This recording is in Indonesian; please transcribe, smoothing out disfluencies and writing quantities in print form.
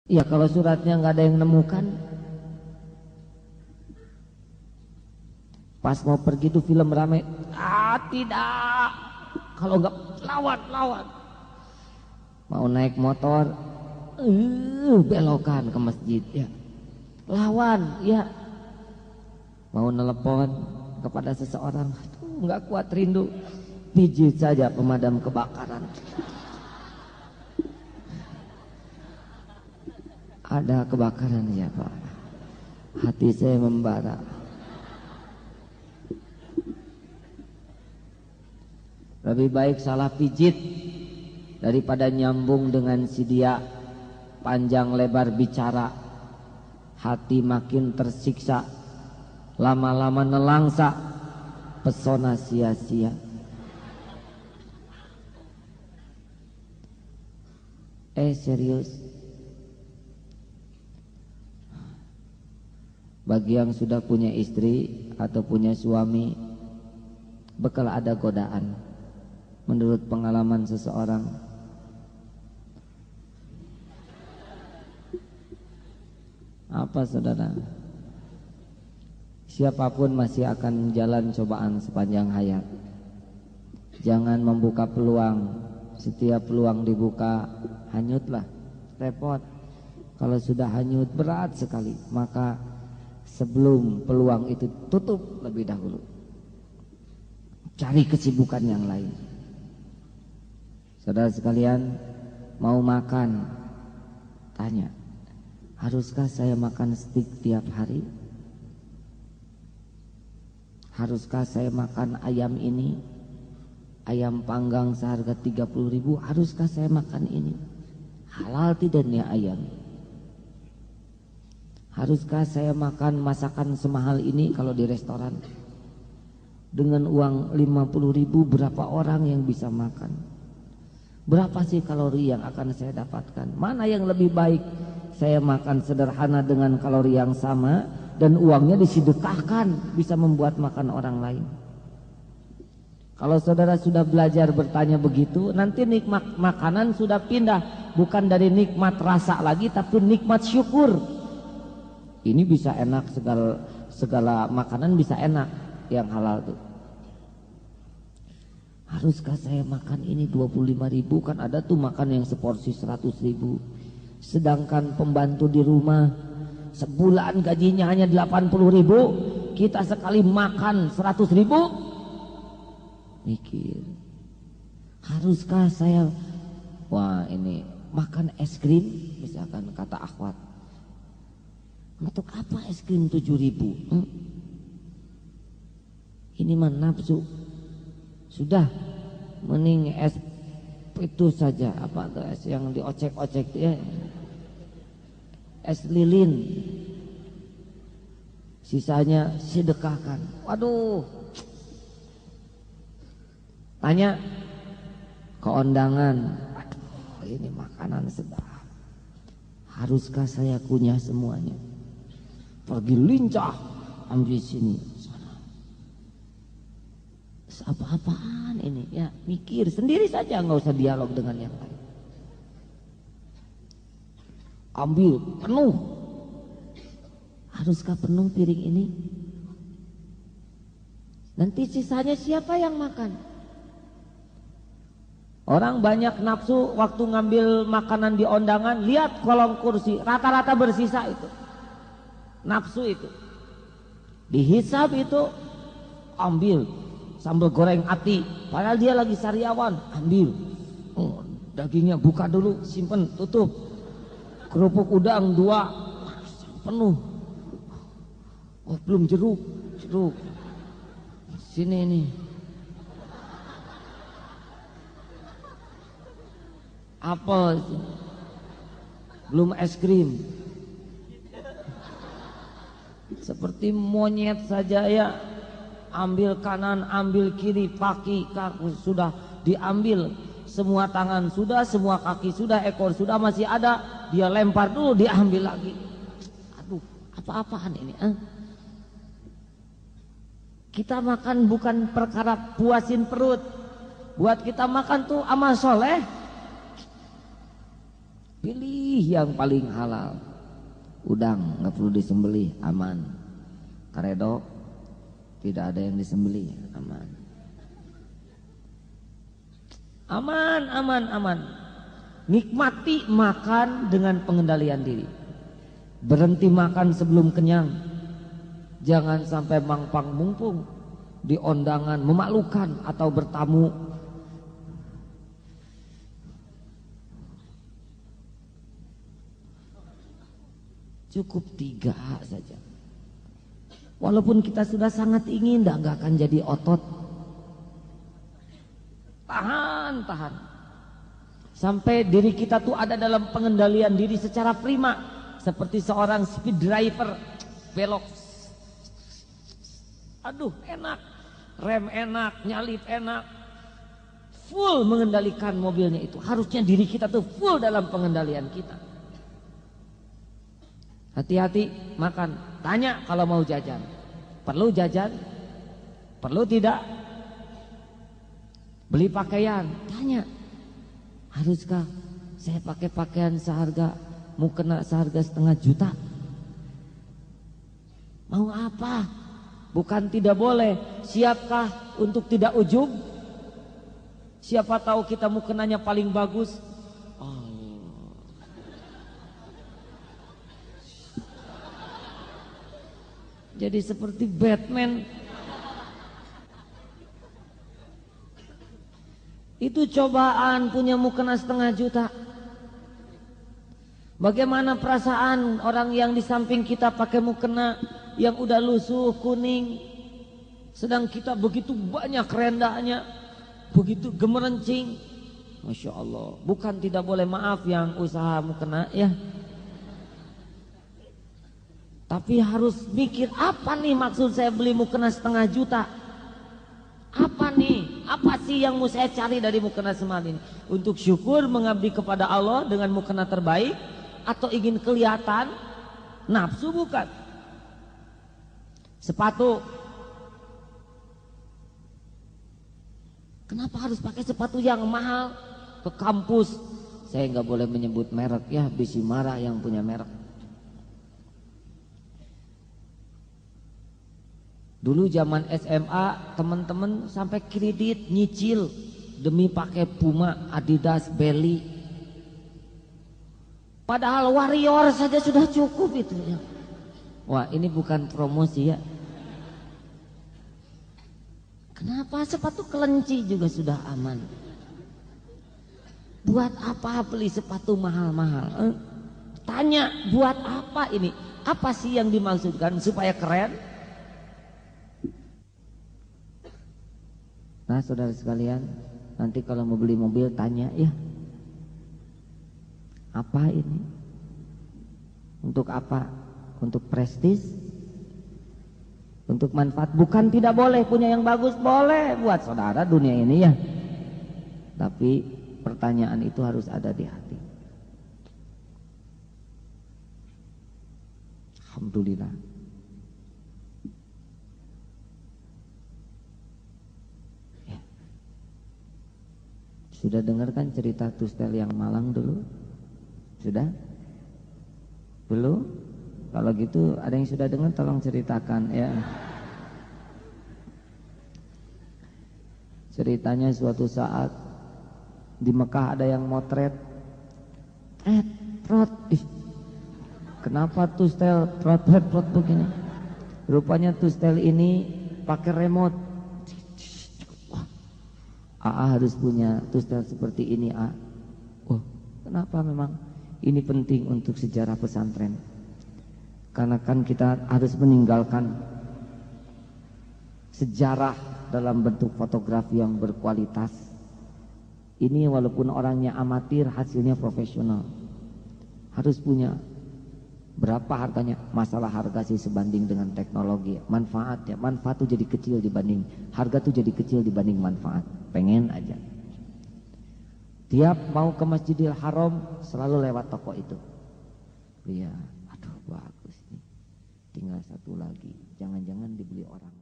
Ya kalau suratnya nggak ada yang nemukan. Pas mau pergi tuh film rame. Ah tidak. Kalau nggak lawan. Mau naik motor, belokan ke masjid ya. Lawan ya. Mau telepon kepada seseorang, aduh nggak kuat rindu. Pijit saja pemadam kebakaran. Ada kebakaran ya Pak. Hati saya membara. Lebih baik salah pijit daripada nyambung dengan si dia. Panjang lebar bicara, hati makin tersiksa, lama-lama nelangsa, pesona sia-sia. Serius. Bagi yang sudah punya istri atau punya suami, bakal ada godaan. Menurut pengalaman seseorang, apa saudara? Siapapun masih akan jalan cobaan sepanjang hayat. Jangan membuka peluang. Setiap peluang dibuka, hanyutlah, repot. Kalau sudah hanyut berat sekali, maka sebelum peluang itu tutup lebih dahulu, cari kesibukan yang lain. Saudara sekalian, mau makan, tanya, haruskah saya makan steak tiap hari? Haruskah saya makan ayam ini, ayam panggang seharga 30.000? Haruskah saya makan ini? Halal tidak nih ayam? Haruskah saya makan masakan semahal ini kalau di restoran? Dengan uang 50.000 berapa orang yang bisa makan? Berapa sih kalori yang akan saya dapatkan? Mana yang lebih baik? Saya makan sederhana dengan kalori yang sama dan uangnya disedekahkan, bisa membuat makan orang lain. Kalau saudara sudah belajar bertanya begitu, nanti nikmat makanan sudah pindah, bukan dari nikmat rasa lagi, tapi nikmat syukur. Ini bisa enak, segala makanan bisa enak yang halal tuh. Haruskah saya makan ini 25.000? Kan ada tuh makan yang seporsi 100.000. Sedangkan pembantu di rumah sebulan gajinya hanya 80.000, kita sekali makan 100.000. Mikir, haruskah saya ini makan es krim, misalkan kata akhwat, untuk apa es krim 7.000? Ini mah nafsu. Sudah, mending es itu saja, apa tuh es yang diocek-ocek ya, es lilin, sisanya sedekahkan. Waduh, tanya ke undangan, aduh ini makanan sedap, haruskah saya kunyah semuanya? Pergi lincah ambil sini sana. Apa-apaan ini ya, mikir sendiri saja, nggak usah dialog dengan yang lain. Ambil penuh. Haruskah penuh piring ini? Nanti sisanya siapa yang makan? Orang banyak nafsu waktu ngambil makanan di undangan, lihat kolong kursi rata-rata bersisa itu. Nafsu itu dihisab, itu ambil. Sambal goreng ati, padahal dia lagi sariawan, ambil. Dagingnya buka dulu, simpen, tutup. Kerupuk udang 2 penuh. Oh belum jeruk. Sini ini. Apel, belum es krim. Seperti monyet saja ya. Ambil kanan, ambil kiri, kaki sudah diambil, semua tangan sudah, semua kaki sudah, ekor sudah, masih ada, dia lempar dulu, diambil lagi. Aduh, apa-apaan ini? Kita makan bukan perkara puasin perut. Buat kita makan tuh amal soleh. Pilih Pilih yang paling halal. Udang nggak perlu disembelih, aman. Karedok tidak ada yang disembelih, aman. Aman, aman, aman. Nikmati makan dengan pengendalian diri. Berhenti makan sebelum kenyang. Jangan sampai mangpang mumpung di undangan memalukan atau bertamu. Cukup 3 saja. Walaupun kita sudah sangat ingin, nggak akan jadi otot. Tahan, tahan. Sampai diri kita tuh ada dalam pengendalian diri secara prima. Seperti seorang speed driver. Belok. Aduh enak. Rem enak, nyalip enak. Full mengendalikan mobilnya itu. Harusnya diri kita tuh full dalam pengendalian kita. Hati-hati makan. Tanya kalau mau jajan. Perlu jajan? Perlu tidak? Beli pakaian? Tanya. Haruskah saya pakai pakaian seharga mukena seharga 1,5 juta? Mau apa? Bukan tidak boleh. Siapkah untuk tidak ujub? Siapa tahu kita mukenanya paling bagus. Jadi seperti Batman. Itu cobaan punya mukena 1,5 juta. Bagaimana perasaan orang yang di samping kita pakai mukena yang udah lusuh kuning, sedang kita begitu banyak rendahnya, begitu gemerencing. Masya Allah. Bukan tidak boleh, maaf yang usaha mukena ya. Tapi harus mikir, apa nih maksud saya beli mukena 1,5 juta? Apa nih? Apa sih yang mau saya cari dari mukena semahal ini? Untuk syukur mengabdi kepada Allah dengan mukena terbaik, atau ingin kelihatan? Nafsu bukan? Sepatu. Kenapa harus pakai sepatu yang mahal? Ke kampus, saya nggak boleh menyebut merek ya, bisi marah yang punya merek. Dulu zaman SMA teman-teman sampai kredit nyicil demi pakai Puma, Adidas, Belly. Padahal Warrior saja sudah cukup itu ya. Wah, ini bukan promosi ya. Kenapa sepatu kelinci juga sudah aman? Buat apa beli sepatu mahal-mahal? Tanya, buat apa ini? Apa sih yang dimaksudkan supaya keren? Nah saudara sekalian, nanti kalau mau beli mobil tanya ya, apa ini? Untuk apa? Untuk prestis? Untuk manfaat? Bukan tidak boleh punya yang bagus, boleh buat saudara dunia ini ya. Tapi pertanyaan itu harus ada di hati. Alhamdulillah. Sudah dengarkan cerita Tustel yang Malang dulu? Sudah? Belum? Kalau gitu ada yang sudah dengar tolong ceritakan ya. Ceritanya suatu saat di Mekah ada yang motret. Trot. Kenapa Tustel trot begini? Rupanya Tustel ini pakai remote. AA harus punya Tustel seperti ini A. Oh, kenapa memang ini penting untuk sejarah pesantren? Karena kan kita harus meninggalkan sejarah dalam bentuk fotografi yang berkualitas. Ini walaupun orangnya amatir, hasilnya profesional. Harus punya. Berapa harganya? Masalah harga sih sebanding dengan teknologi. Manfaat ya, manfaat tuh jadi kecil dibanding harga tuh jadi kecil dibanding manfaat. Pengen aja. Tiap mau ke Masjidil Haram selalu lewat toko itu. Iya, aduh bagus nih. Tinggal satu lagi. Jangan-jangan dibeli orang.